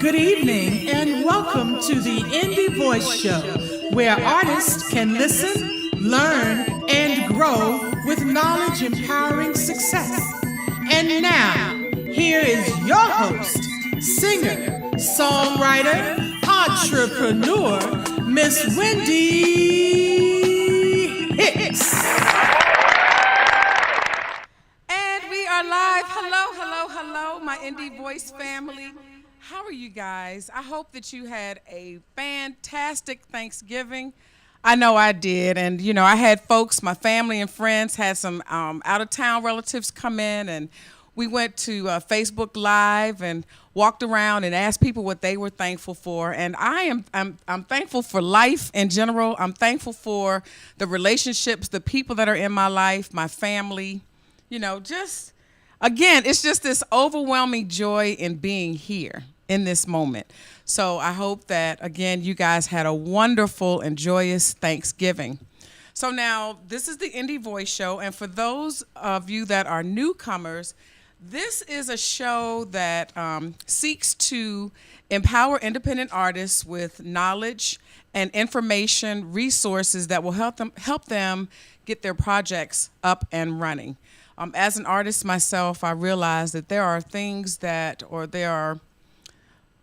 Good evening and welcome to the Indie Voice Show, where artists can listen, learn, and grow with knowledge empowering success. And now, here is your host, singer, songwriter, entrepreneur, Miss Wendy Hicks. And we are live. Hello, my Indie Voice family. How are you guys? I hope that you had a fantastic Thanksgiving. I know I did. And, you know, I had folks, my family and friends, had some out-of-town relatives come in, and we went to Facebook Live and walked around and asked people what they were thankful for. And I'm thankful for life in general. I'm thankful for the relationships, the people that are in my life, my family. You know, just, again, it's just this overwhelming joy in being here in this moment. So I hope that, again, you guys had a wonderful and joyous Thanksgiving. So now, this is the Indie Voice Show, and for those of you that are newcomers, this is a show that seeks to empower independent artists with knowledge and information, resources that will help them get their projects up and running. As an artist myself, I realize that there are things there are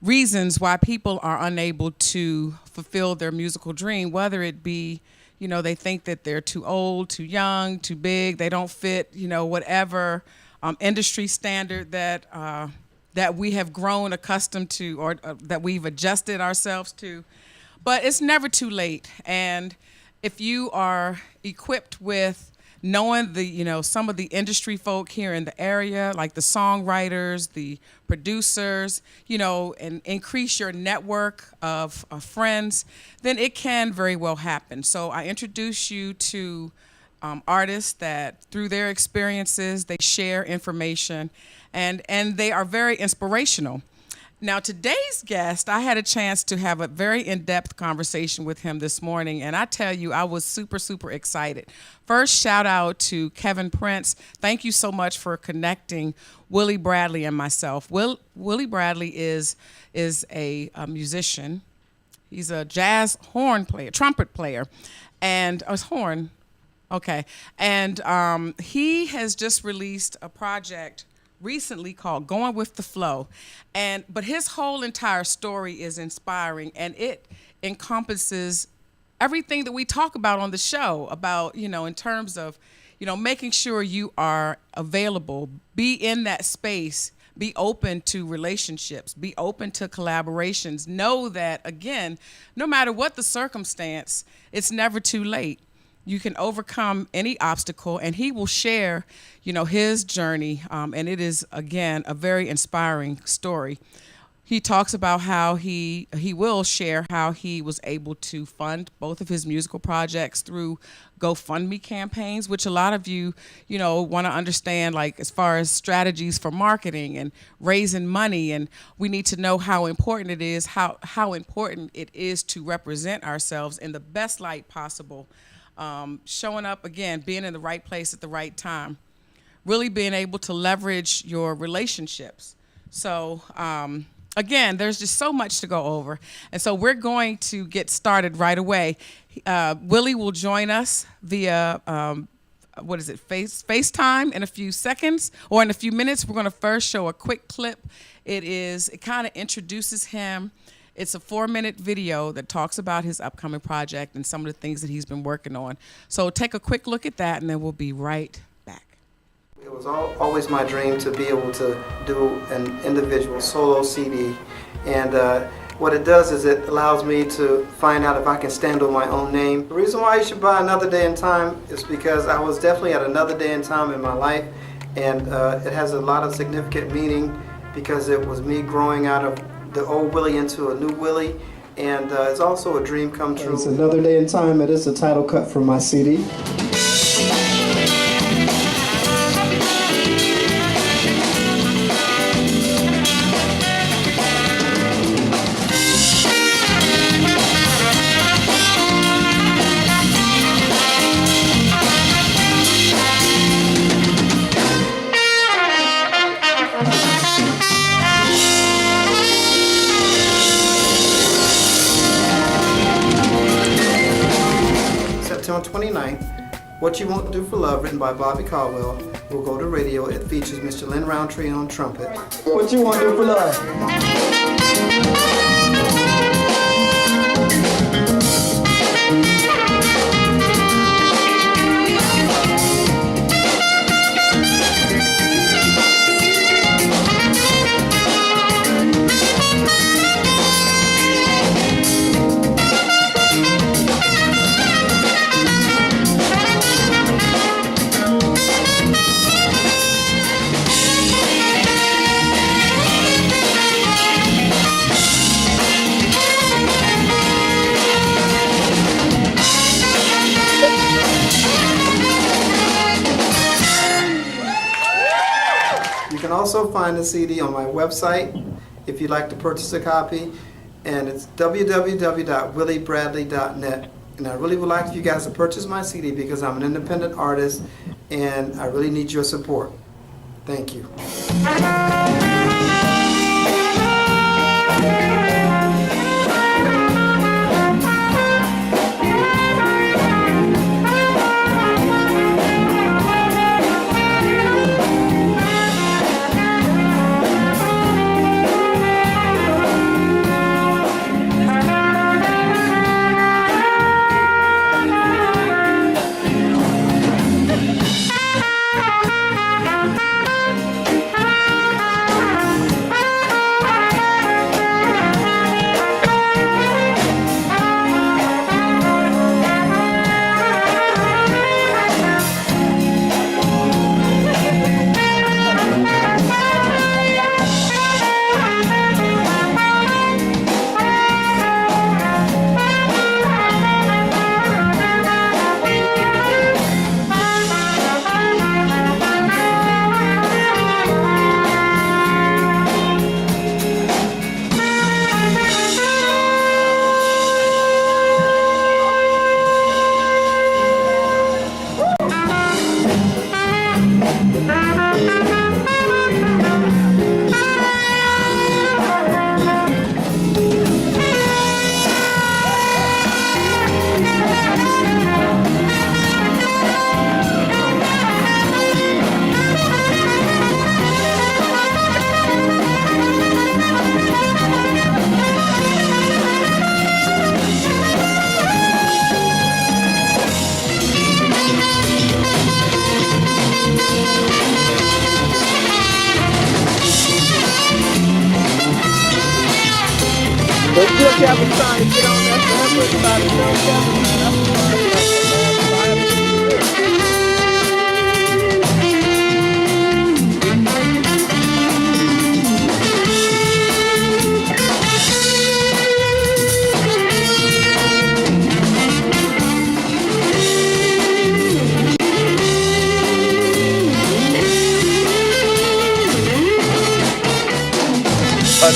reasons why people are unable to fulfill their musical dream, whether it be, you know, they think that they're too old, too young, too big, they don't fit, you know, whatever industry standard that we have grown accustomed to or that we've adjusted ourselves to. But it's never too late. And if you are equipped with knowing some of the industry folk here in the area, like the songwriters, the producers, and increase your network of friends, then it can very well happen. So I introduce you to artists that through their experiences, they share information and they are very inspirational. Now, today's guest, I had a chance to have a very in-depth conversation with him this morning, and I tell you, I was super, super excited. First, shout out to Kevin Prince. Thank you so much for connecting Willie Bradley and myself. Willie Bradley is a musician. He's a jazz trumpet player, and horn. Okay, and he has just released a project recently called Going with the Flow, but his whole entire story is inspiring, and it encompasses everything that we talk about on the show about, in terms of, making sure you are available, be in that space, be open to relationships, be open to collaborations. Know that, again, no matter what the circumstance, it's never too late. You can overcome any obstacle, and he will share, his journey, and it is, again, a very inspiring story. He talks about how he will share how he was able to fund both of his musical projects through GoFundMe campaigns, which a lot of you, want to understand, like as far as strategies for marketing and raising money, and we need to know how important it is, how important it is to represent ourselves in the best light possible. Showing up, again, being in the right place at the right time, really being able to leverage your relationships. So, again, there's just so much to go over. And so we're going to get started right away. Willie will join us via, FaceTime in a few seconds or in a few minutes. We're going to first show a quick clip. It kind of introduces him. It's a 4-minute video that talks about his upcoming project and some of the things that he's been working on. So take a quick look at that, and then we'll be right back. It was always my dream to be able to do an individual solo CD. And what it does is it allows me to find out if I can stand on my own name. The reason why you should buy Another Day in Time is because I was definitely at another day in time in my life. And it has a lot of significant meaning because it was me growing out of the old Willie into a new Willie, and it's also a dream come true. It's Another Day in Time. It is the title cut from my CD. on 29th. What You Won't Do for Love, written by Bobby Caldwell, will go to radio. It features Mr. Lynn Roundtree on trumpet. What you want to do for love? You can also find the CD on my website if you'd like to purchase a copy, and it's www.williebradley.net. And I really would like for you guys to purchase my CD because I'm an independent artist and I really need your support. Thank you. But still, Kevin's trying to get on that forever. Everybody know Kevin. That's the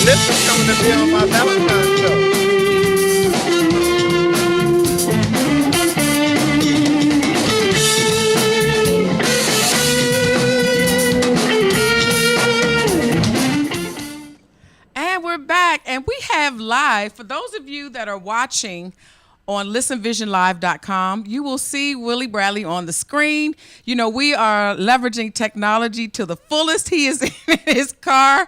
this is coming to be on my Valentine's show. And we're back, and we have live, for those of you that are watching on listenvisionlive.com, you will see Willie Bradley on the screen. You know, we are leveraging technology to the fullest. He is in his car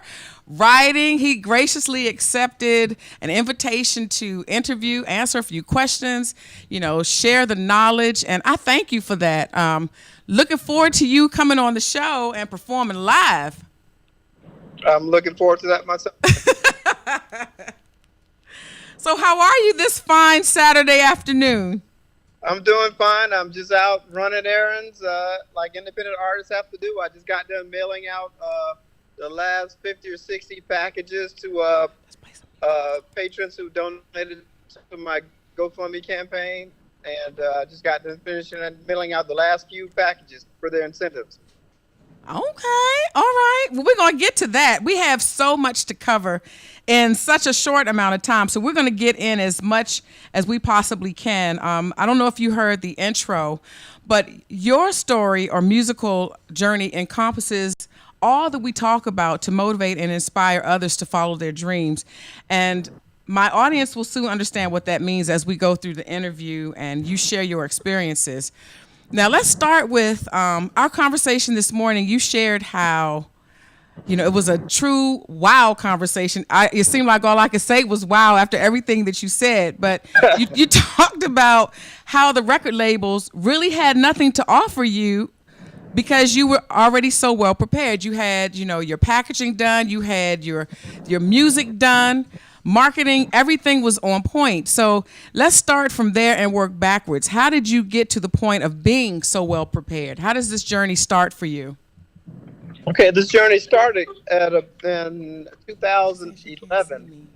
riding. He graciously accepted an invitation to interview, answer a few questions, you know, share the knowledge, and I thank you for that. Looking forward to you coming on the show and performing live. I'm looking forward to that myself. So how are you this fine Saturday afternoon? I'm doing fine. I'm just out running errands like independent artists have to do. I just got done mailing out the last 50 or 60 packages to patrons who donated to my GoFundMe campaign. And I just got done finishing and mailing out the last few packages for their incentives. Okay. All right. Well, we're going to get to that. We have so much to cover in such a short amount of time. So we're going to get in as much as we possibly can. I don't know if you heard the intro, but your story or musical journey encompasses all that we talk about to motivate and inspire others to follow their dreams. And my audience will soon understand what that means as we go through the interview and you share your experiences. Now, let's start with our conversation this morning. You shared how, it was a true wow conversation. It seemed like all I could say was wow after everything that you said. But you talked about how the record labels really had nothing to offer you because you were already so well prepared. You had, your packaging done. You had your music done. Marketing, everything was on point. So let's start from there and work backwards. How did you get to the point of being so well prepared? How does this journey start for you? Okay, this journey started in 2011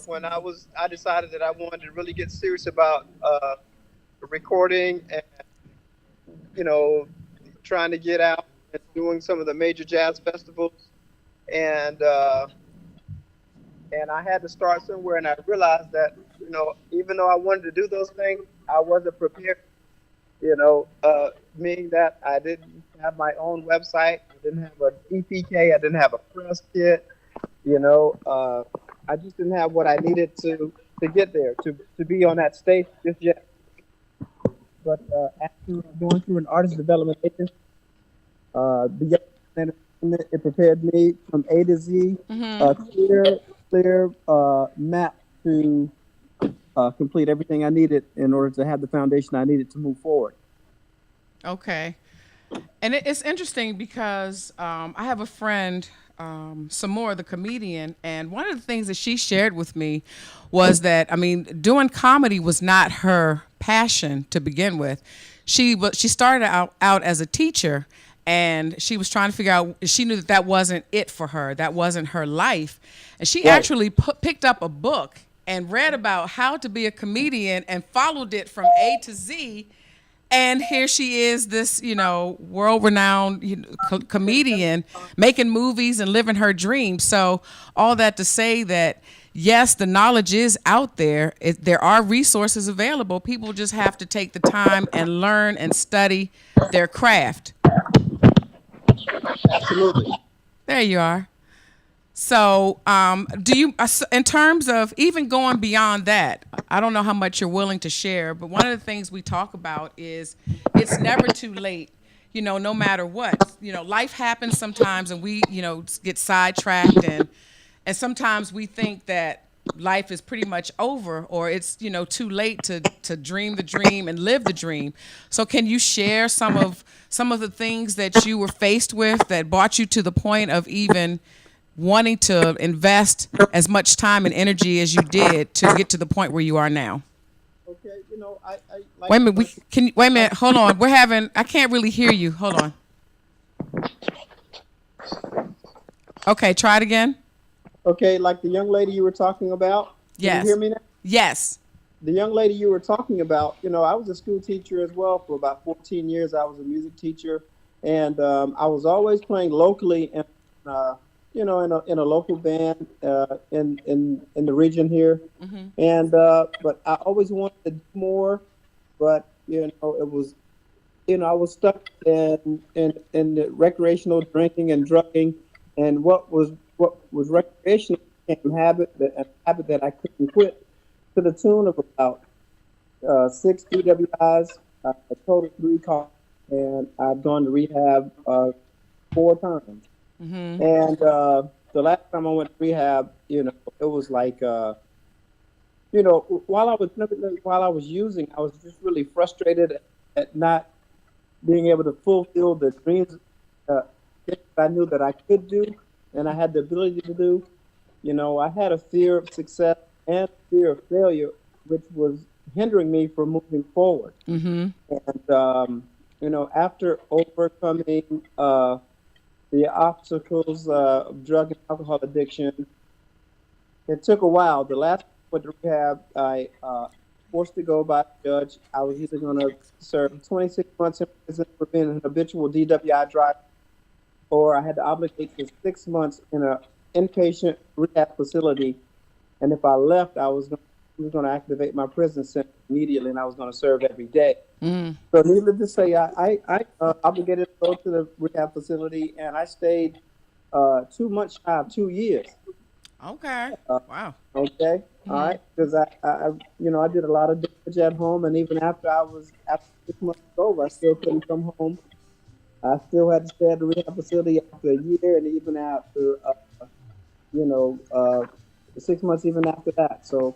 when I decided that I wanted to really get serious about recording and trying to get out and doing some of the major jazz festivals, and I had to start somewhere, and I realized that, even though I wanted to do those things, I wasn't prepared, meaning that I didn't have my own website, I didn't have an EPK, I didn't have a press kit, I just didn't have what I needed to get there, to be on that stage just yet. But after going through an artist development agency, it prepared me from A to Z, clear map to complete everything I needed in order to have the foundation I needed to move forward. Okay. And it's interesting because I have a friend, Samora, the comedian, and one of the things that she shared with me was that, doing comedy was not her passion to begin with. She started out as a teacher, and she was trying to figure out, she knew that wasn't it for her. That wasn't her life. And she actually picked up a book and read about how to be a comedian and followed it from A to Z. And here she is, this, world-renowned comedian, making movies and living her dreams. So all that to say that, yes, the knowledge is out there. There are resources available. People just have to take the time and learn and study their craft. Absolutely. There you are. So do you, in terms of even going beyond that, I don't know how much you're willing to share, but one of the things we talk about is it's never too late, no matter what. Life happens sometimes, and we, get sidetracked, and sometimes we think that life is pretty much over, or it's, too late to dream the dream and live the dream. So can you share some of the things that you were faced with that brought you to the point of even wanting to invest as much time and energy as you did to get to the point where you are now? Okay, I like. Wait a minute. Wait a minute. Hold on. I can't really hear you. Hold on. Okay, try it again. Okay, like the young lady you were talking about. Yes. Can you hear me now? Yes. The young lady you were talking about, I was a school teacher as well for about 14 years. I was a music teacher, and I was always playing locally in in a local band in the region here. Mm-hmm. And but I always wanted to do more, but it was I was stuck in the recreational drinking and drugging, and what was recreational became a habit that I couldn't quit, to the tune of about 6 DWIs, a total 3 calls, and I've gone to rehab 4 times. Mm-hmm. And the last time I went to rehab, it was like, while I was using, I was just really frustrated at not being able to fulfill the dreams that I knew that I could do and I had the ability to do. I had a fear of success and fear of failure, which was hindering me from moving forward. Mm-hmm. And, after overcoming the obstacles of drug and alcohol addiction, it took a while. The last time I went to rehab, I forced to go by a judge. I was either going to serve 26 months in prison for being an habitual DWI driver, or I had to obligate to 6 months in an inpatient rehab facility. And if I left, I was going to activate my prison sentence immediately, and I was going to serve every day. Mm. So needless to say, I obligated to go to the rehab facility, and I stayed 2 months shy of 2 years. Okay. Wow. Okay. All right. Because I did a lot of damage at home, and even after 6 months was over, I still couldn't come home. I still had to stay at the rehab facility after a year, and even after, you know, uh, 6 months even after that. So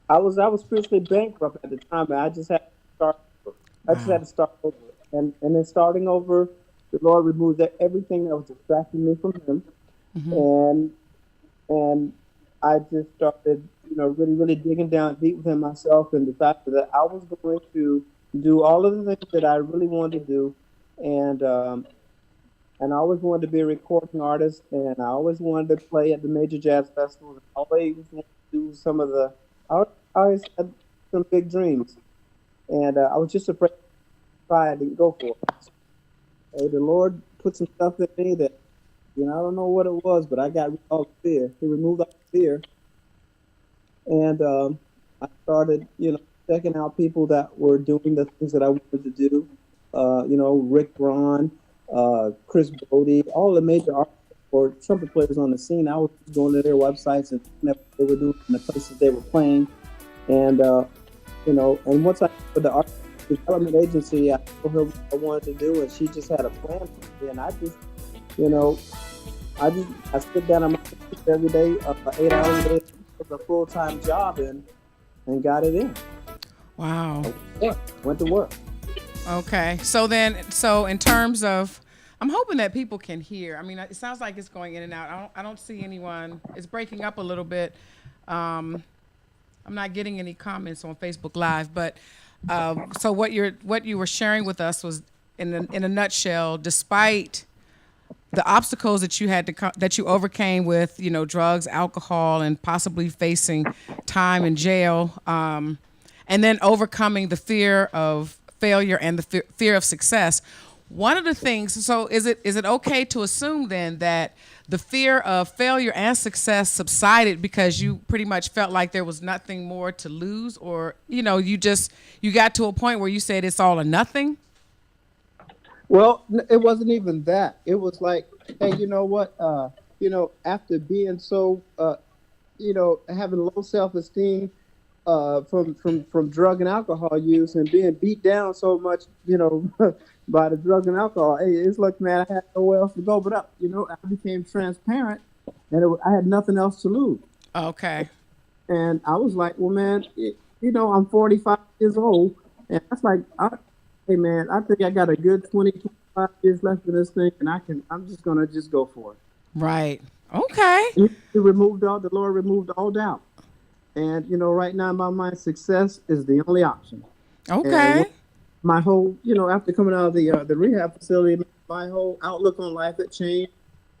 I was spiritually bankrupt at the time, and I just had to start over. I just had Wow. to start over, and then starting over, the Lord removed everything that was distracting me from Him, Hmm. and and I just started, really, really digging down deep within myself, and decided that I was going to do all of the things that I really wanted to do, and and I always wanted to be a recording artist, and I always wanted to play at the major jazz festivals. I always wanted to do some of the. I always had some big dreams, and I was just afraid to try it and go for it. Hey, the Lord put some stuff in me that, I don't know what it was, but I got rid of all the fear. He removed all the fear, and I started, checking out people that were doing the things that I wanted to do. Rick Braun, Chris Bodie, all the major artists or trumpet players on the scene. I was going to their websites and looking at what they were doing and the places they were playing. And and once I with the art development agency, I told her what I wanted to do, and she just had a plan for me. And I just, you know, I sit down on my computer every day, 8 hours a day, with a full time job, and got it in. Wow. Went to work. Okay. So in terms of, I'm hoping that people can hear. I mean, it sounds like it's going in and out. I don't see anyone. It's breaking up a little bit. I'm not getting any comments on Facebook Live, but so what you were sharing with us was in a nutshell. Despite the obstacles that you had that you overcame with, drugs, alcohol, and possibly facing time in jail, and then overcoming the fear of failure and the fear of success. One of the things, so is it okay to assume then that the fear of failure and success subsided because you pretty much felt like there was nothing more to lose, or you got to a point where you said it's all or nothing? Well, it wasn't even that. It was like, hey, you know what? After being so, having low self-esteem, from drug and alcohol use and being beat down so much, by the drug and alcohol. Hey, it's like, man, I had nowhere else to go but up. I became transparent, and I had nothing else to lose. Okay. And I was like, well, man, I'm 45 years old, and that's like, hey, man, I think I got a good 20, 25 years left in this thing, and I'm just gonna go for it. Right. Okay. The Lord removed all doubt. And, right now in my mind, success is the only option. Okay. And my whole, after coming out of the rehab facility, my whole outlook on life had changed.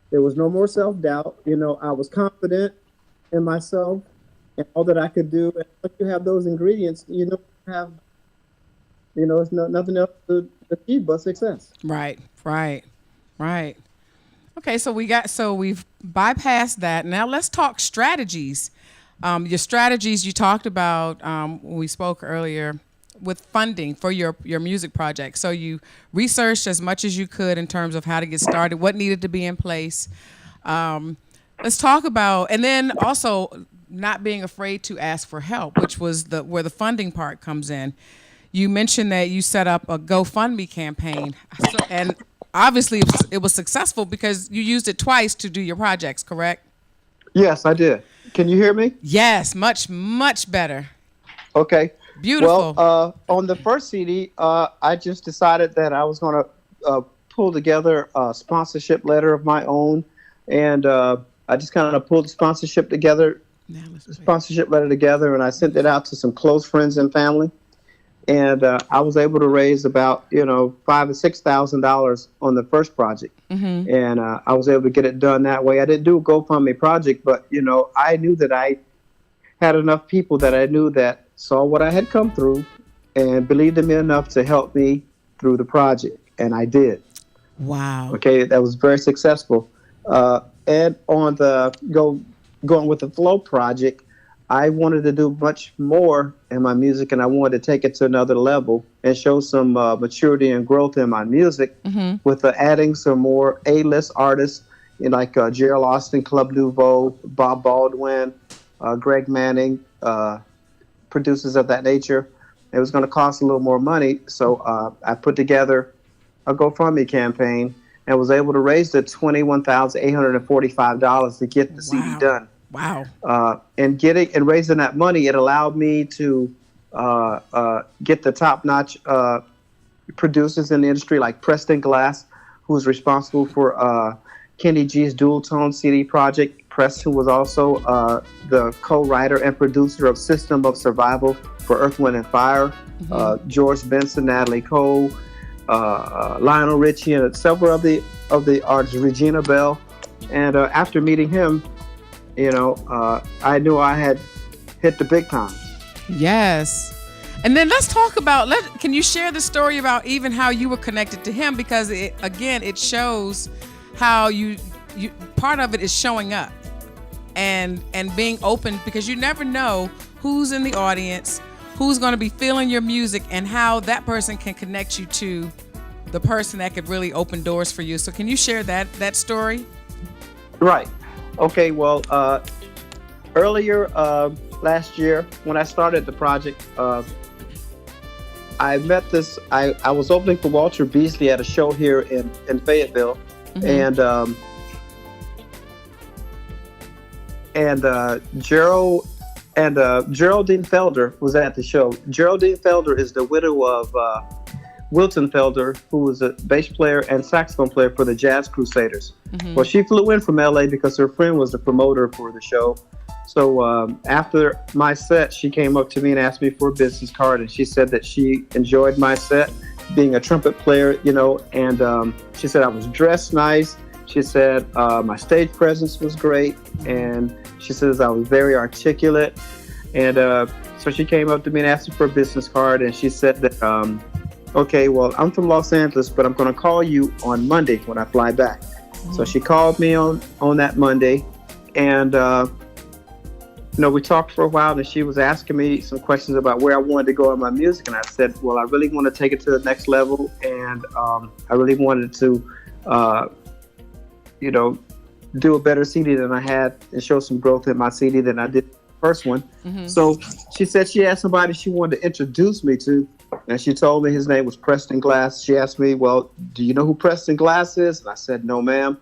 There was no more self-doubt. I was confident in myself and all that I could do. And once you have those ingredients, it's nothing else to achieve but success. Right. Okay, so we've bypassed that. Now let's talk strategies. Your strategies you talked about when we spoke earlier with funding for your music project. So you researched as much as you could in terms of how to get started, what needed to be in place. Let's talk about, and then also not being afraid to ask for help, which was where the funding part comes in. You mentioned that you set up a GoFundMe campaign, and obviously it was successful because you used it twice to do your projects, correct? Yes, I did. Can you hear me? Yes, much, much better. Okay. Beautiful. Well, on the first CD, I just decided that I was going to pull together a sponsorship letter of my own, and I just kind of pulled the sponsorship letter together, and I sent it out to some close friends and family, and I was able to raise about $5,000 to $6,000 on the first project, and I was able to get it done that way. I didn't do a GoFundMe project, but I knew that I had enough people that I knew that saw what I had come through and believed in me enough to help me through the project, and I did. Wow. Okay, that was very successful. And on the going with the Flow project, I wanted to do much more in my music, and I wanted to take it to another level and show some maturity and growth in my music with adding some more A-list artists like Gerald Austin, Club Nouveau, Bob Baldwin, Greg Manning, producers of that nature. It was going to cost a little more money, so I put together a GoFundMe campaign and was able to raise the $21,845 to get the CD done. Wow! And raising that money, it allowed me to get the top-notch producers in the industry, like Preston Glass, who was responsible for Kenny G's Dual Tone CD project. Preston was also the co-writer and producer of System of Survival for Earth, Wind, and Fire. George Benson, Natalie Cole, Lionel Richie, and several of the artists, Regina Bell. And after meeting him, I knew I had hit the big time. Yes. And then let's talk about, can you share the story about even how you were connected to him? Because it shows how you part of it is showing up and being open, because you never know who's in the audience, who's going to be feeling your music, and how that person can connect you to the person that could really open doors for you. So can you share that story? Right. Okay. Well, earlier last year when I started the project, I met I was opening for Walter Beasley at a show here in Fayetteville, and Geraldine Felder was at the show. Geraldine Felder is the widow of Wilton Felder, who was a bass player and saxophone player for the Jazz Crusaders. Well, she flew in from LA because her friend was the promoter for the show. So after my set, she came up to me and asked me for a business card, and she said that she enjoyed my set, being a trumpet player, and she said I was dressed nice. She said my stage presence was great, and she says I was very articulate. And so she came up to me and asked me for a business card, and she said that, okay, well, I'm from Los Angeles, but I'm going to call you on Monday when I fly back. So she called me on that Monday, and we talked for a while, and she was asking me some questions about where I wanted to go in my music. And I said, well, I really want to take it to the next level. And I really wanted to, do a better CD than I had and show some growth in my CD than I did the first one. So she said she had somebody she wanted to introduce me to. And she told me his name was Preston Glass. She asked me, well, do you know who Preston Glass is? And I said, no, ma'am.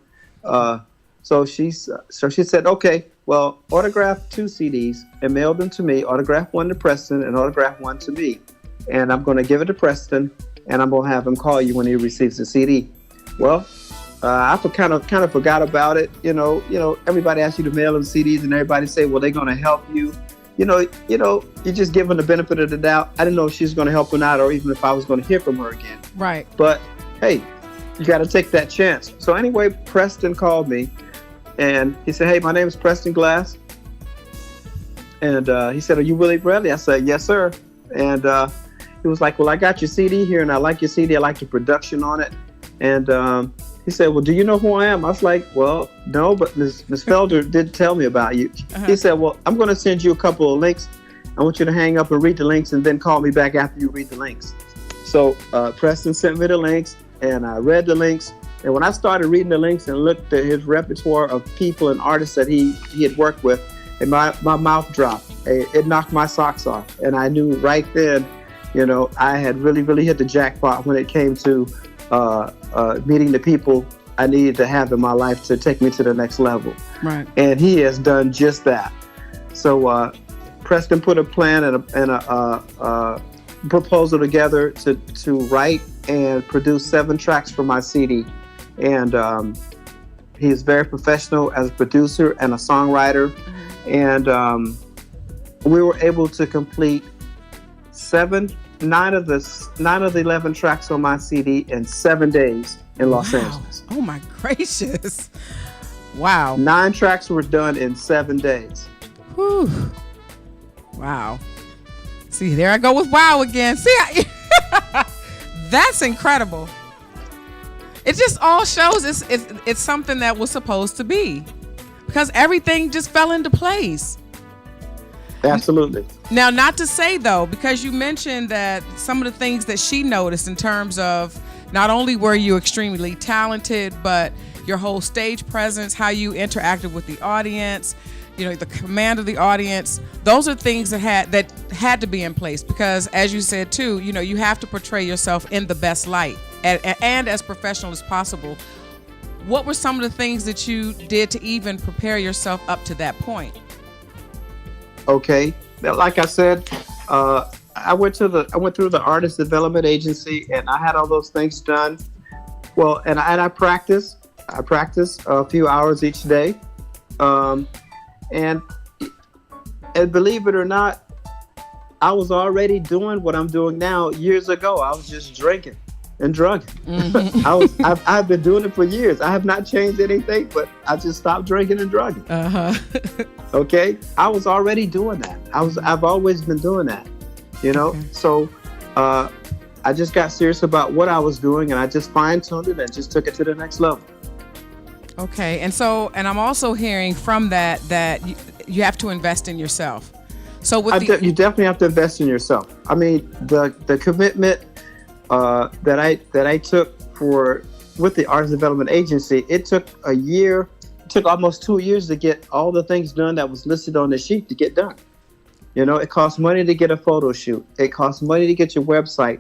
So she said, okay, well, autograph 2 CDs and mail them to me. Autograph 1 to Preston and autograph 1 to me. And I'm going to give it to Preston, and I'm going to have him call you when he receives the CD. Well, I kind of forgot about it. Everybody asks you to mail them CDs, and everybody say, well, they're going to help you. You just give them the benefit of the doubt. I didn't know if she was going to help him out, or even if I was going to hear from her again. Right. But hey, you got to take that chance. So anyway, Preston called me, and he said, hey, my name is Preston Glass. And he said, are you Willie Bradley? I said, yes, sir. And he was like, well, I got your CD here, and I like your CD. I like your production on it. And he said, well, do you know who I am? I was like, well, no, but Ms. Felder did tell me about you. He said, well, I'm going to send you a couple of links. I want you to hang up and read the links, and then call me back after you read the links. So Preston sent me the links, and I read the links. And when I started reading the links and looked at his repertoire of people and artists that he had worked with, and my mouth dropped. It knocked my socks off. And I knew right then, I had really, really hit the jackpot when it came to meeting the people I needed to have in my life to take me to the next level. Right. And he has done just that. So Preston put a plan and a proposal together to write and produce 7 tracks for my CD. And he is very professional as a producer and a songwriter. And we were able to complete 9 of the 11 tracks on my CD in 7 days in Los Angeles. Oh my gracious. Wow. 9 tracks were done in 7 days. Whew. Wow. See, there I go with wow again. See, that's incredible. It just all shows it's something that was supposed to be, because everything just fell into place. Absolutely. Now, not to say, though, because you mentioned that some of the things that she noticed in terms of not only were you extremely talented, but your whole stage presence, how you interacted with the audience, the command of the audience. Those are things that had to be in place because, as you said too, you have to portray yourself in the best light and as professional as possible. What were some of the things that you did to even prepare yourself up to that point? Okay, like I said, I went through the artist development agency, and I had all those things done. Well, and I practice a few hours each day, and believe it or not, I was already doing what I'm doing now years ago. I was just drinking and drugging. Mm-hmm. I've been doing it for years. I have not changed anything, but I just stopped drinking and drugging. Okay, I was already doing that. I've always been doing that. Okay. So I just got serious about what I was doing, and I just fine-tuned it and just took it to the next level. Okay, and I'm also hearing from that you have to invest in yourself. So you definitely have to invest in yourself. I mean, the commitment that I took with the artist development agency, it took a year. It took almost 2 years to get all the things done that was listed on the sheet to get done. It costs money to get a photo shoot. It costs money to get your website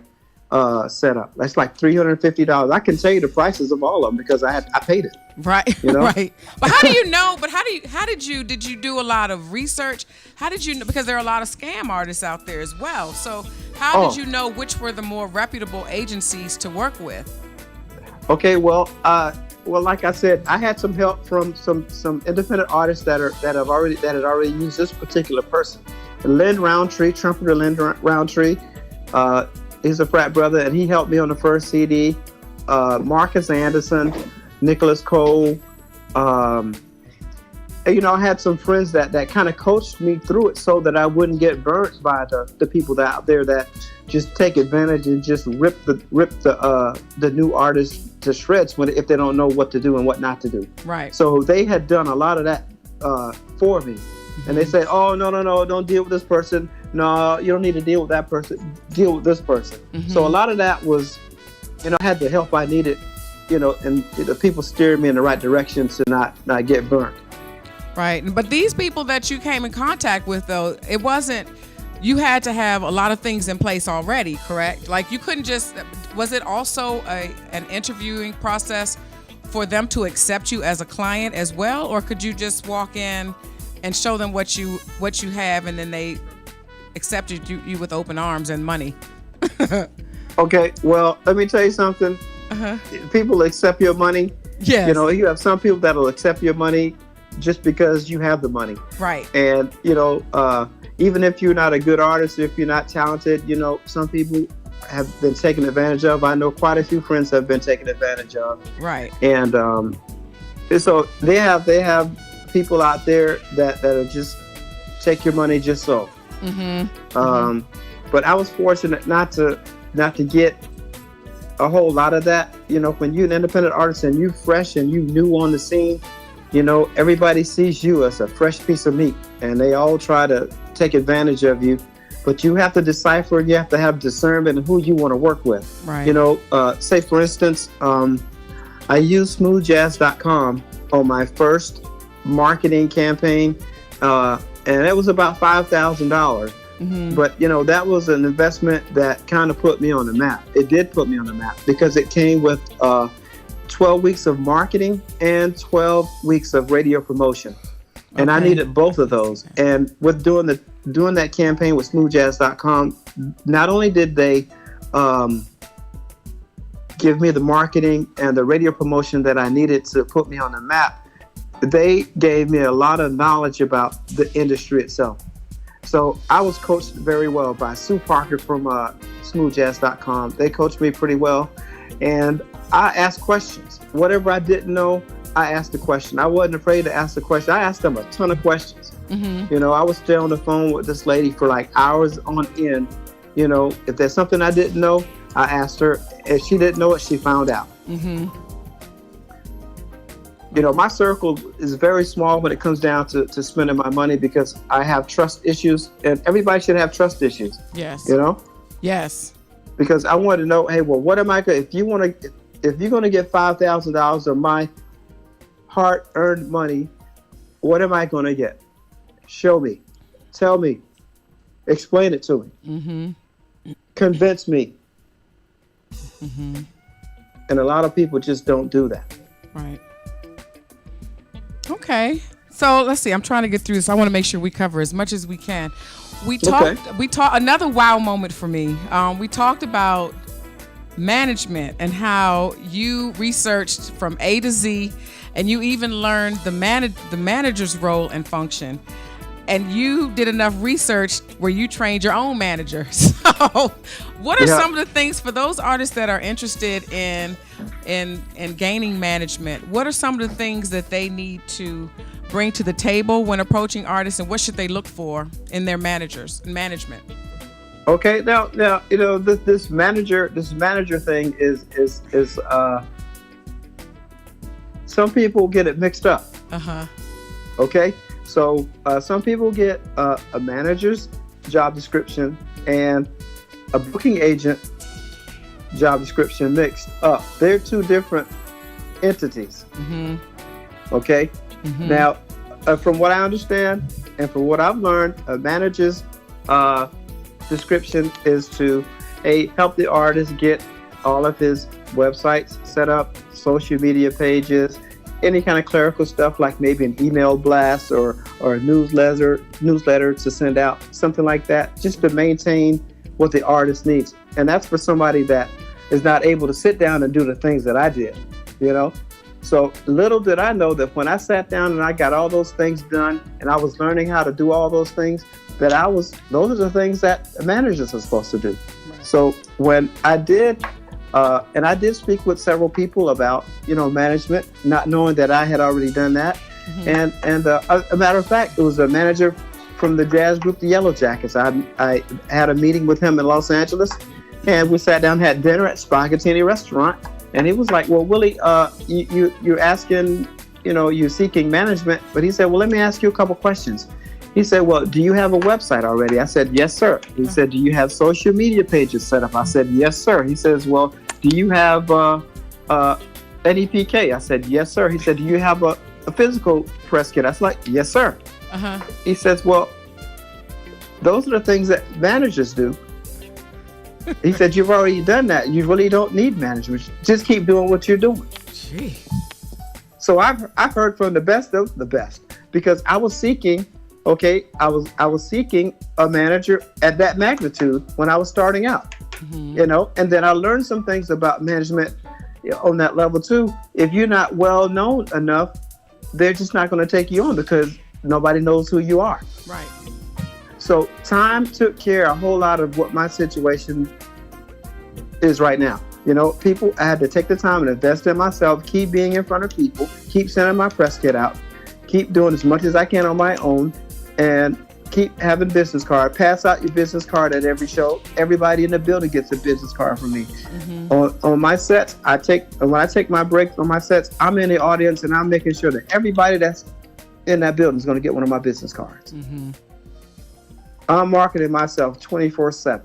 set up. That's like $350. I can tell you the prices of all of them because I paid it. Right. Right. But how do you know? But did you do a lot of research? How did you know? Because there are a lot of scam artists out there as well. So how did you know which were the more reputable agencies to work with? Okay. Well, like I said, I had some help from some independent artists that had already used this particular person. Lynn Roundtree, trumpeter Lynn Roundtree, he's a frat brother, and he helped me on the first CD. Marcus Anderson, Nicholas Cole. I had some friends that kind of coached me through it so that I wouldn't get burnt by the people out there that just take advantage and just rip the new artists to shreds if they don't know what to do and what not to do. Right. So they had done a lot of that for me. And they say, oh, no, don't deal with this person. No, you don't need to deal with that person. Deal with this person. Mm-hmm. So a lot of that was, I had the help I needed, and the people steered me in the right direction to not get burnt. Right. But these people that you came in contact with, though, it wasn't, you had to have a lot of things in place already, correct? Like you couldn't was it also an interviewing process for them to accept you as a client as well? Or could you just walk in and show them what you have, and then they accepted you with open arms and money? Okay, well, let me tell you something. People accept your money. Yes. You have some people that'll accept your money just because you have the money. Right. And, even if you're not a good artist, if you're not talented, some people have been taken advantage of. I know quite a few friends have been taken advantage of. Right. And so they have people out there that'll just take your money just so. Mm-hmm. But I was fortunate not to get a whole lot of that. When you're an independent artist and you fresh and you new on the scene, everybody sees you as a fresh piece of meat, and they all try to take advantage of you. But you have to decipher. You have to have discernment of who you want to work with. Right. Say for instance, I used smoothjazz.com on my first marketing campaign, and it was about $5,000. Mm-hmm. But that was an investment that kind of put me on the map. It did put me on the map because it came with 12 weeks of marketing and 12 weeks of radio promotion, and I needed both of those. And with doing that campaign with smoothjazz.com, not only did they give me the marketing and the radio promotion that I needed to put me on the map, they gave me a lot of knowledge about the industry itself. So I was coached very well by Sue Parker from smoothjazz.com. They coached me pretty well, and I asked questions. Whatever I didn't know, I asked the question. I wasn't afraid to ask the question. I asked them a ton of questions. Mm-hmm. I would stay on the phone with this lady for like hours on end. If there's something I didn't know, I asked her. If she didn't know it, she found out. Mm-hmm. My circle is very small when it comes down to spending my money because I have trust issues, and everybody should have trust issues. Yes. Yes. Because I want to know, hey, well, what am I going? If you're going to get $5,000 of my hard-earned money, what am I going to get? Show me. Tell me. Explain it to me. Mm-hmm. Convince me. Mm-hmm. And a lot of people just don't do that. Right. Okay. So let's see. I'm trying to get through this. I want to make sure we cover as much as we can. We talked. Another wow moment for me. We talked about management and how you researched from A to Z, and you even learned the manager's role and function. And you did enough research where you trained your own manager. So, what are some of the things for those artists that are interested in gaining management? What are some of the things that they need to bring to the table when approaching artists, and what should they look for in their management? Okay, now this manager thing is some people get it mixed up. Okay, so some people get a manager's job description and a booking agent job description mixed up. They're two different entities. Mm-hmm. Okay. Mm-hmm. Now, from what I understand and from what I've learned, a manager's description is to help the artist get all of his websites set up, social media pages, any kind of clerical stuff like maybe an email blast or a newsletter to send out, something like that, just to maintain what the artist needs. And that's for somebody that is not able to sit down and do the things that I did, So little did I know that when I sat down and I got all those things done and I was learning how to do all those things, those are the things that managers are supposed to do. Right. So when I did, and I did speak with several people about, management, not knowing that I had already done that. Mm-hmm. And a matter of fact, it was a manager from the jazz group, the Yellow Jackets. I had a meeting with him in Los Angeles, and we sat down, had dinner at Spaghettini Restaurant. And he was like, well, Willie, you're asking, you're seeking management. But he said, well, let me ask you a couple questions. He said, well, do you have a website already? I said, yes, sir. He said, do you have social media pages set up? I said, yes, sir. He says, well, do you have NEPK? I said, yes, sir. He said, do you have a physical press kit? I was like, yes, sir. Uh-huh. He says, well, those are the things that managers do. He said, you've already done that. You really don't need management. Just keep doing what you're doing. Gee. So I've heard from the best of the best, because I was seeking, I was seeking a manager at that magnitude when I was starting out, and then I learned some things about management on that level too. If you're not well known enough, they're just not going to take you on because nobody knows who you are. Right. So time took care of a whole lot of what my situation is right now. I had to take the time and invest in myself, keep being in front of people, keep sending my press kit out, keep doing as much as I can on my own, and keep having business card. Pass out your business card at every show. Everybody in the building gets a business card from me. Mm-hmm. On my sets, when I take my breaks on my sets, I'm in the audience and I'm making sure that everybody that's in that building is going to get one of my business cards. Mm-hmm. I'm marketing myself 24/7.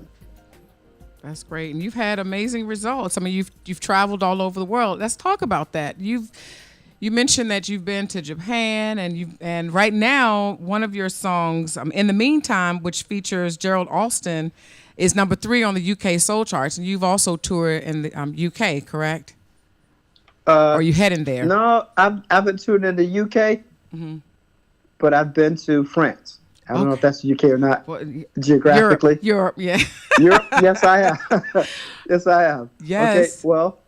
That's great, and you've had amazing results. I mean, you've traveled all over the world. Let's talk about that. You mentioned that you've been to Japan, and right now one of your songs, "In the Meantime," which features Gerald Alston, is number 3 on the UK soul charts, and you've also toured in the UK, correct? Or are you heading there? No, I've been touring in the UK, but I've been to France. I don't know if that's the UK or not, geographically. Europe, yeah. Europe, yes, I have. Yes, I have. Yes. Okay, well,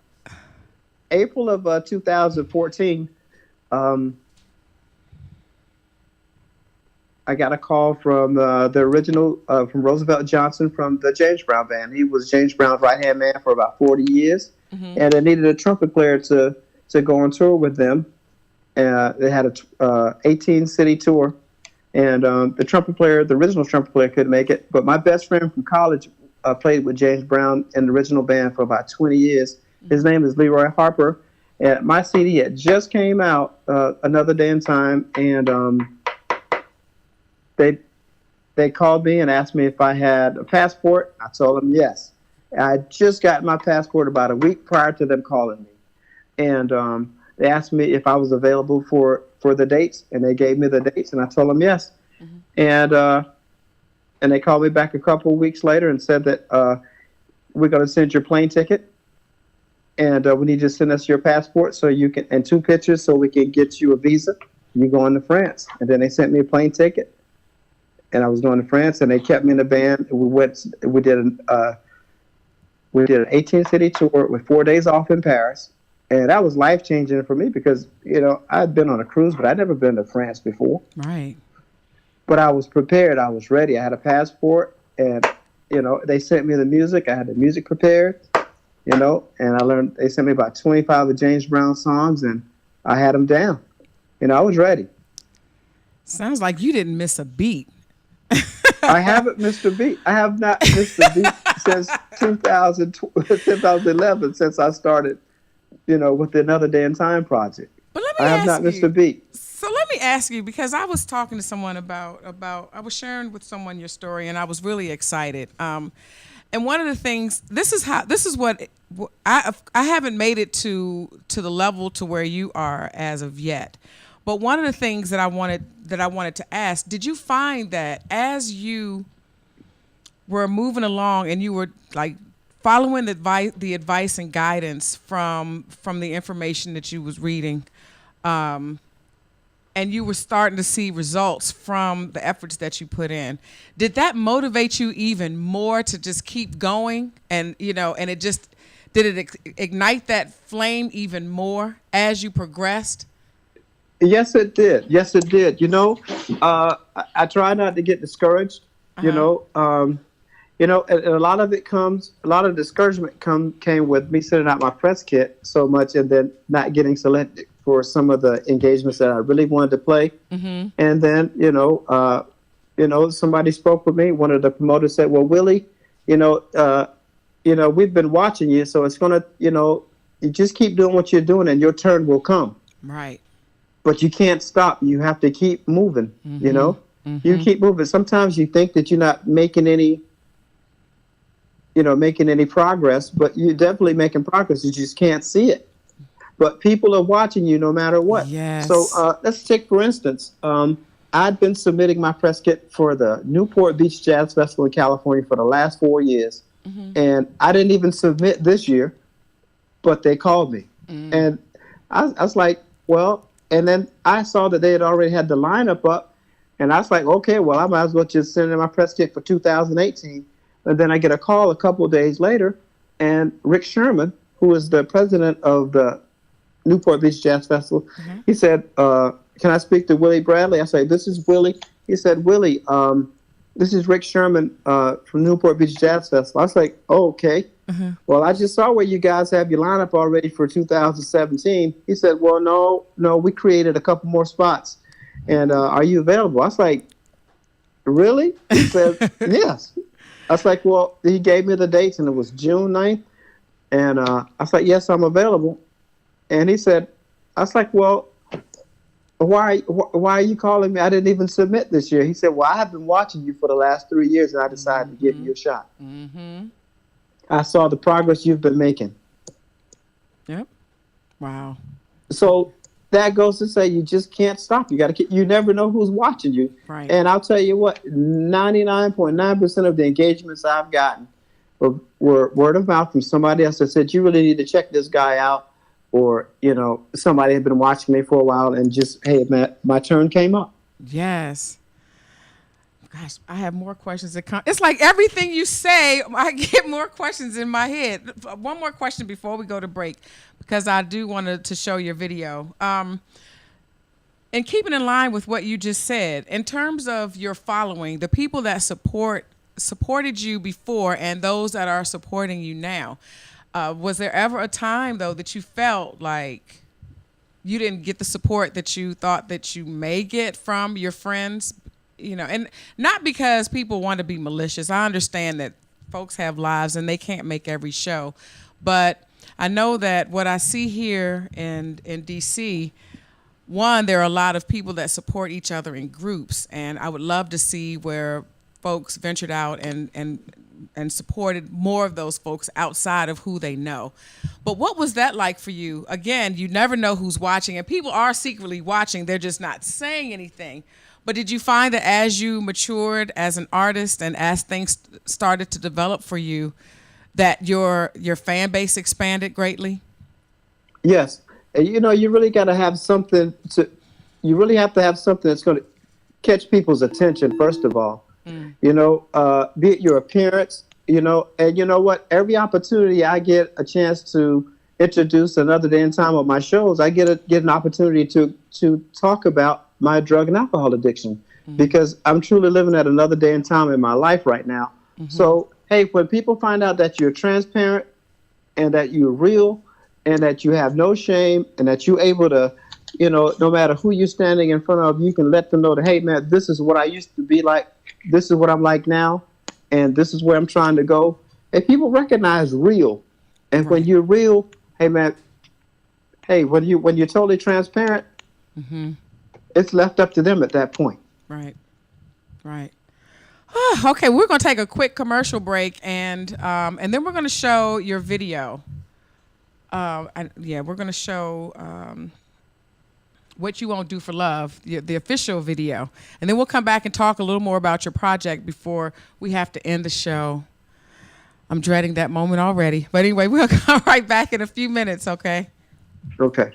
April of 2014, I got a call from the original, from Roosevelt Johnson from the James Brown Band. He was James Brown's right-hand man for about 40 years, and they needed a trumpet player to go on tour with them. They had a 18-city tour. And the original trumpet player couldn't make it. But my best friend from college played with James Brown in the original band for about 20 years. His name is Leroy Harper. And my CD had just came out, Another Day in Time. And they called me and asked me if I had a passport. I told them yes. I just got my passport about a week prior to them calling me. And They asked me if I was available for the dates, and they gave me the dates, and I told them yes. And they called me back a couple of weeks later and said that we're going to send your plane ticket, and we need you to send us your passport so you can, and 2 pictures so we can get you a visa. You going to France. And then they sent me a plane ticket, and I was going to France, and they kept me in the band. We did an 18-city tour with 4 days off in Paris. And that was life-changing for me because, I'd been on a cruise, but I'd never been to France before. Right. But I was prepared. I was ready. I had a passport, and, they sent me the music. I had the music prepared, and I learned, they sent me about 25 of James Brown songs, and I had them down. I was ready. Sounds like you didn't miss a beat. I haven't missed a beat. I have not missed a beat since 2011, since I started, with the Another Day in Time project. But let me I have not missed a beat. So let me ask you, because I was talking to someone about I was sharing with someone your story, and I was really excited. And one of the things, this is what I haven't made it to the level to where you are as of yet. But one of the things that I wanted to ask, did you find that as you were moving along and you were like following the advice and guidance from the information that you was reading, and you were starting to see results from the efforts that you put in, did that motivate you even more to just keep going? And and it just did it ignite that flame even more as you progressed? Yes, it did. Yes, it did. I try not to get discouraged. And a lot of discouragement came with me sending out my press kit so much and then not getting selected for some of the engagements that I really wanted to play. Mm-hmm. And then, somebody spoke with me. One of the promoters said, well, Willie, we've been watching you, so it's going to, you just keep doing what you're doing and your turn will come. Right. But you can't stop. You have to keep moving, Mm-hmm. You keep moving. Sometimes you think that you're not making any progress, but you're definitely making progress. You just can't see it. But people are watching you no matter what. Yes. So let's take, for instance, I'd been submitting my press kit for the Newport Beach Jazz Festival in California for the last 4 years. Mm-hmm. And I didn't even submit this year, but they called me. Mm-hmm. And I was like, well, and then I saw that they had already had the lineup up. And I was like, okay, well, I might as well just send in my press kit for 2018. And then I get a call a couple of days later, and Rick Sherman, who is the president of the Newport Beach Jazz Festival, mm-hmm. He said, can I speak to Willie Bradley? I said, this is Willie. He said, Willie, this is Rick Sherman from Newport Beach Jazz Festival. I was like, oh, okay. Mm-hmm. Well, I just saw where you guys have your lineup already for 2017. He said, well, no, we created a couple more spots. And are you available? I was like, really? He said, yes. I was like, well, he gave me the dates, and it was June 9th. And I was like, yes, I'm available. And he said, I was like, well, why are you calling me? I didn't even submit this year. He said, well, I have been watching you for the last 3 years, and I decided to give you a shot. Mm-hmm. I saw the progress you've been making. Yep. Wow. So that goes to say you just can't stop. You never know who's watching you. Right. And I'll tell you what, 99.9% of the engagements I've gotten were word of mouth from somebody else that said, you really need to check this guy out. Or, somebody had been watching me for a while and just, hey, my turn came up. Yes. Gosh, I have more questions that come. It's like everything you say, I get more questions in my head. One more question before we go to break, because I do want to show your video. And keeping in line with what you just said, in terms of your following, the people that supported you before and those that are supporting you now, was there ever a time, though, that you felt like you didn't get the support that you thought that you may get from your friends? And not because people want to be malicious. I understand that folks have lives and they can't make every show. But I know that what I see here in D.C., one, there are a lot of people that support each other in groups. And I would love to see where folks ventured out and and supported more of those folks outside of who they know. But what was that like for you? Again, you never know who's watching, and people are secretly watching. They're just not saying anything. But did you find that as you matured as an artist and as things started to develop for you, that your fan base expanded greatly? Yes. And, you really got to have something you really have to have something that's going to catch people's attention, first of all. Be it your appearance, and you know what? Every opportunity I get a chance to introduce another day and time of my shows, I get an opportunity to talk about my drug and alcohol addiction, because I'm truly living at another day and time in my life right now. So, hey, when people find out that you're transparent and that you're real and that you have no shame and that you're able to, no matter who you're standing in front of, you can let them know that, hey, man, this is what I used to be like. This is what I'm like now. And this is where I'm trying to go. And people recognize real. And when you're real, hey, man, when you're totally transparent, it's left up to them at that point. Right. Okay, we're going to take a quick commercial break, and then we're going to show your video. We're going to show What You Won't Do for Love, the official video. And then we'll come back and talk a little more about your project before we have to end the show. I'm dreading that moment already. But anyway, we'll come right back in a few minutes, okay? Okay.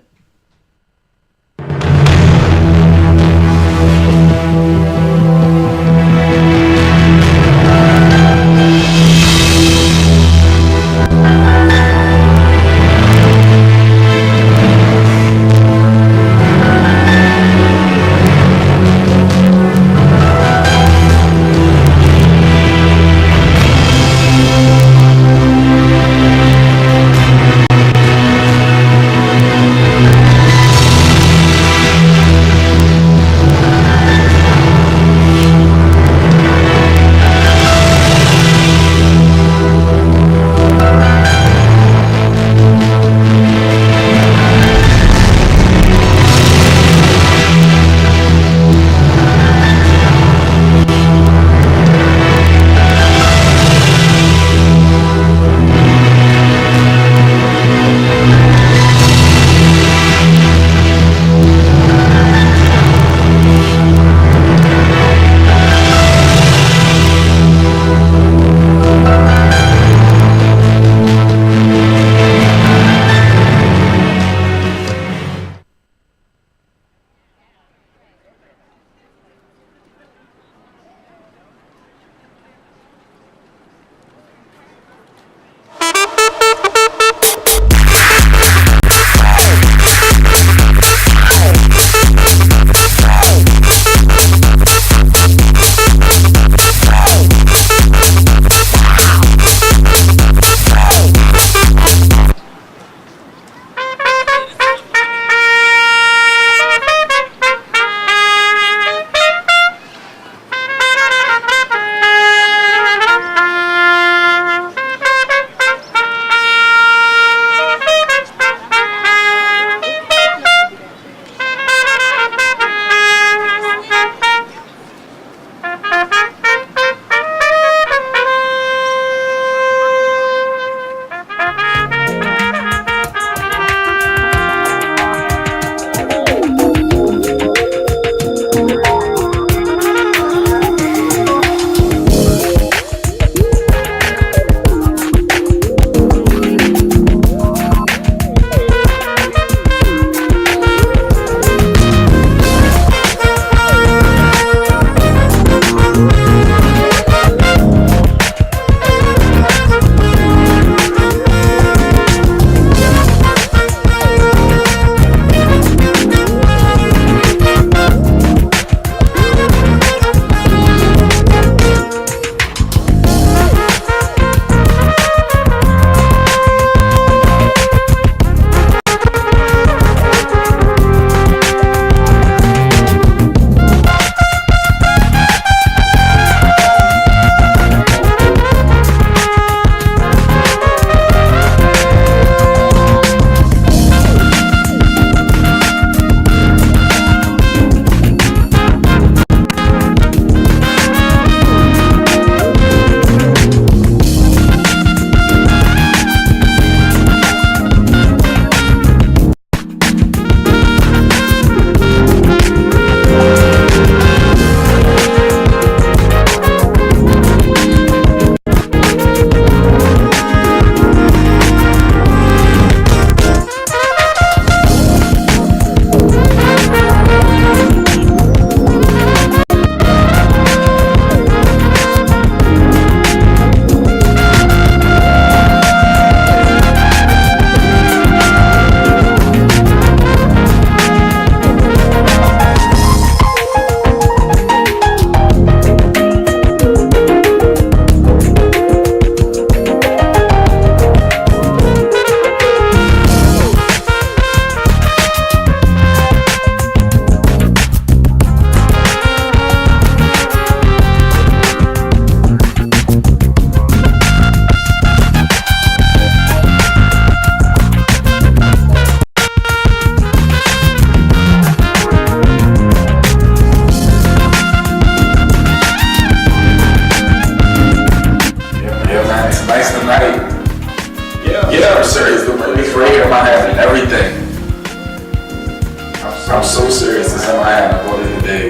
tell my aunt, I bought it today.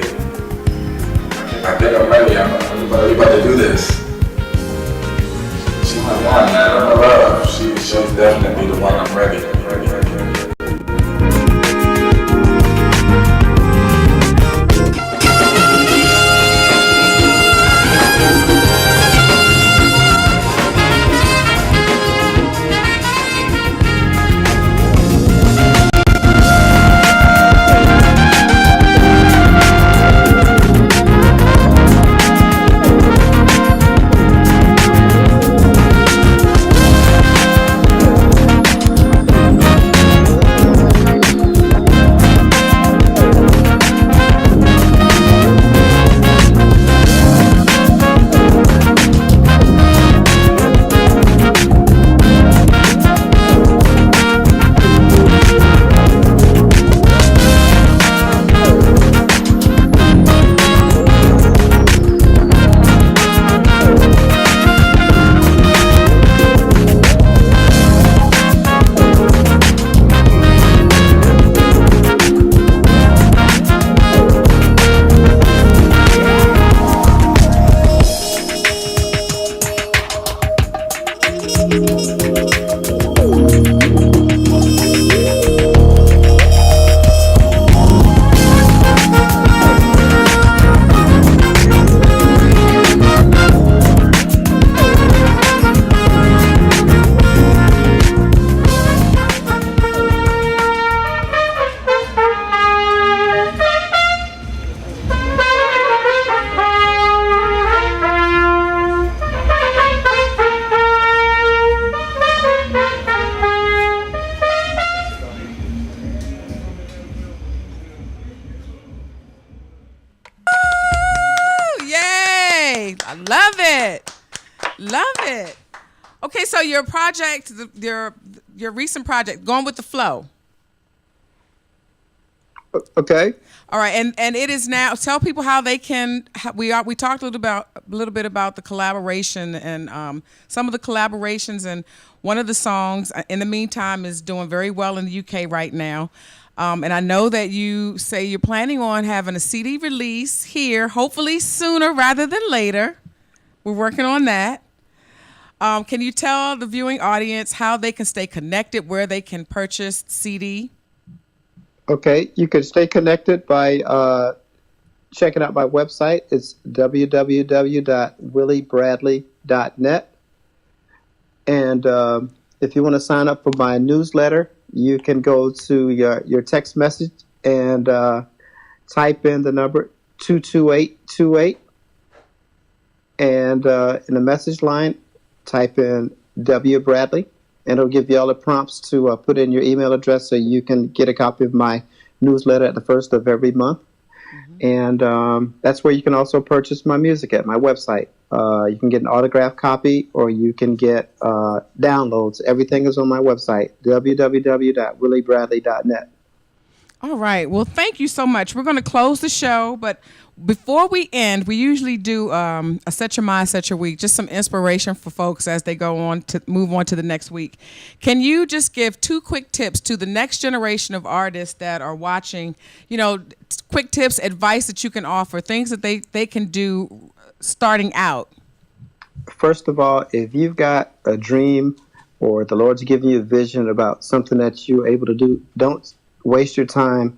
I think I'm ready. We about to do this. She's the one, man. I'm in love. She'll definitely be the one. I'm ready. Love it. Okay, so your project, your recent project, Going with the Flow. Okay. All right, and it is now. Tell people how they can. We talked a little bit about the collaboration and some of the collaborations, and one of the songs. In the meantime, is doing very well in the UK right now. And I know that you say you're planning on having a CD release here, hopefully sooner rather than later. We're working on that. Can you tell the viewing audience how they can stay connected, where they can purchase CD? Okay, you can stay connected by checking out my website. It's www.williebradley.net. And if you want to sign up for my newsletter, you can go to your text message and type in the number 22828. And in the message line, type in W. Bradley. And it'll give you all the prompts to put in your email address so you can get a copy of my newsletter at the first of every month. Mm-hmm. And that's where you can also purchase my music at my website. You can get an autographed copy or you can get downloads. Everything is on my website, www.williebradley.net. All right. Well, thank you so much. We're going to close the show, but before we end, we usually do a Set Your Mind, Set Your Week, just some inspiration for folks as they go on to move on to the next week. Can you just give 2 quick tips to the next generation of artists that are watching, quick tips, advice that you can offer, things that they can do starting out? First of all, if you've got a dream or the Lord's giving you a vision about something that you're able to do, don't waste your time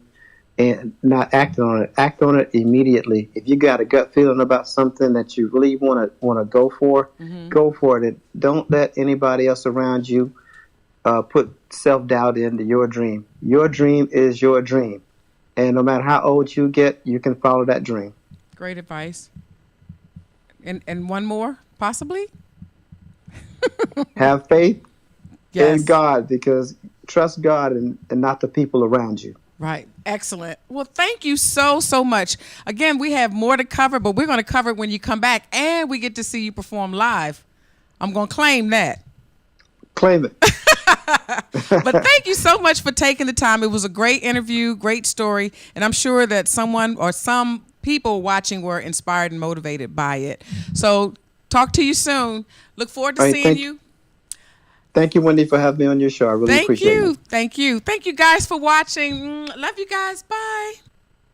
and not act on it. Act on it immediately. If you got a gut feeling about something that you really want to go for, mm-hmm. go for it. And don't let anybody else around you put self-doubt into your dream. Your dream is your dream. And no matter how old you get, you can follow that dream. Great advice. And one more, possibly? Have faith in God, because trust God and not the people around you. Right. Excellent. Well, thank you so much. Again, we have more to cover, but we're going to cover it when you come back and we get to see you perform live. I'm going to claim that. Claim it. But thank you so much for taking the time. It was a great interview, great story, and I'm sure that someone or some people watching were inspired and motivated by it. So talk to you soon. Look forward to seeing you. Thank you, Wendy, for having me on your show. I really appreciate it. Thank you. Thank you guys for watching. Love you guys. Bye.